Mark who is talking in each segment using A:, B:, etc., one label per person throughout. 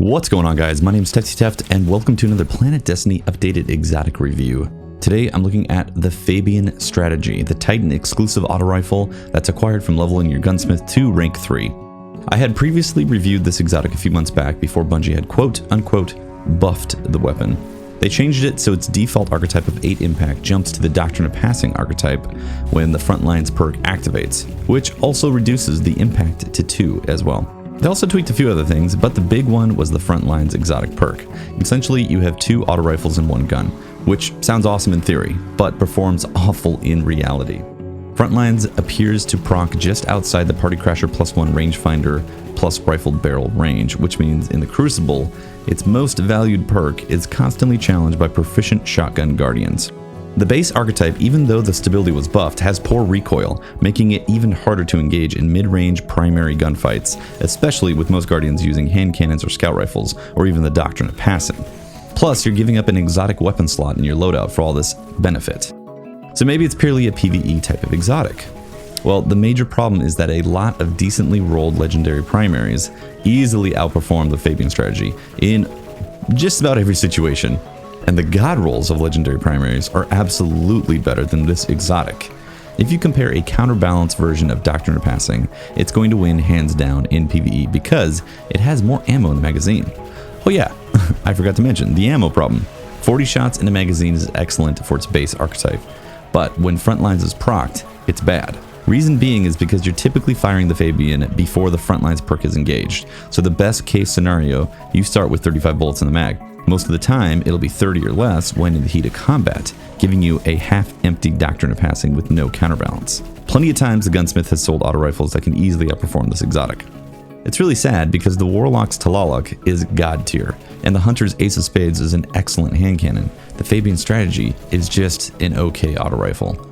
A: What's going on, guys? My name is v.2 and welcome to another Planet Destiny updated exotic review. Today I'm looking at the Fabian strategy, the Titan exclusive auto rifle that's acquired from leveling your gunsmith to rank 3. I had previously reviewed this exotic a few months back before Bungie had quote-unquote buffed the weapon. They changed it so its default archetype of 8 impact jumps to the Doctrine of Passing archetype when the Frontlines perk activates, which also reduces the impact to 2 as well. They also tweaked a few other things, but the big one was the Frontlines exotic perk. Essentially, you have 2 auto rifles in one gun, which sounds awesome in theory, but performs awful in reality. Frontlines appears to proc just outside the Party Crasher +1 rangefinder plus rifled barrel range, which means in the Crucible, its most valued perk is constantly challenged by proficient shotgun guardians. The base archetype, even though the stability was buffed, has poor recoil, making it even harder to engage in mid-range primary gunfights, especially with most guardians using hand cannons or scout rifles, or even the Doctrine of Passing. Plus, you're giving up an exotic weapon slot in your loadout for all this benefit. So maybe it's purely a PvE type of exotic. Well, the major problem is that a lot of decently rolled legendary primaries easily outperform the Fabian strategy in just about every situation. And the god rolls of legendary primaries are absolutely better than this exotic. If you compare a counterbalanced version of Doctrine of Passing, it's going to win hands down in PvE because it has more ammo in the magazine. Oh yeah, I forgot to mention the ammo problem. 40 shots in a magazine is excellent for its base archetype, but when Frontlines is procced, it's bad. Reason being is because you're typically firing the Fabian before the Frontlines perk is engaged, so the best case scenario, you start with 35 bullets in the mag. Most of the time, it'll be 30 or less when in the heat of combat, giving you a half-empty Doctrine of Passing with no counterbalance. Plenty of times the gunsmith has sold auto rifles that can easily outperform this exotic. It's really sad because the Warlock's Talaluk is god tier, and the Hunter's Ace of Spades is an excellent hand cannon. The Fabian strategy is just an okay auto rifle.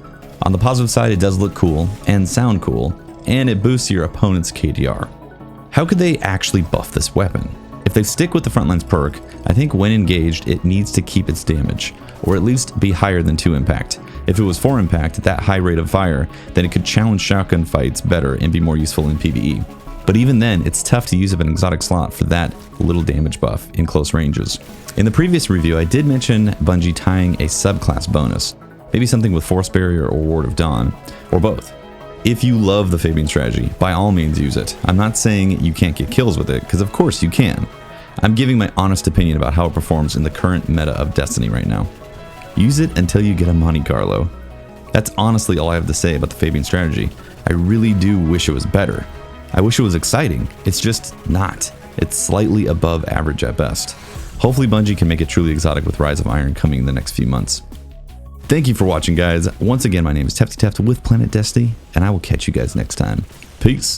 A: On the positive side, it does look cool and sound cool, and it boosts your opponent's KDR. How could they actually buff this weapon? If they stick with the Frontlines perk, I think when engaged, it needs to keep its damage, or at least be higher than 2 impact. If it was 4 impact at that high rate of fire, then it could challenge shotgun fights better and be more useful in PvE. But even then, it's tough to use up an exotic slot for that little damage buff in close ranges. In the previous review, I did mention Bungie tying a subclass bonus, maybe something with Force Barrier or Ward of Dawn, or both. If you love the Fabian strategy, by all means use it. I'm not saying you can't get kills with it, because of course you can. I'm giving my honest opinion about how it performs in the current meta of Destiny right now. Use it until you get a Monte Carlo. That's honestly all I have to say about the Fabian strategy. I really do wish it was better. I wish it was exciting. It's just not. It's slightly above average at best. Hopefully Bungie can make it truly exotic with Rise of Iron coming in the next few months. Thank you for watching, guys. Once again, my name is v.2 with Planet Destiny, and I will catch you guys next time. Peace.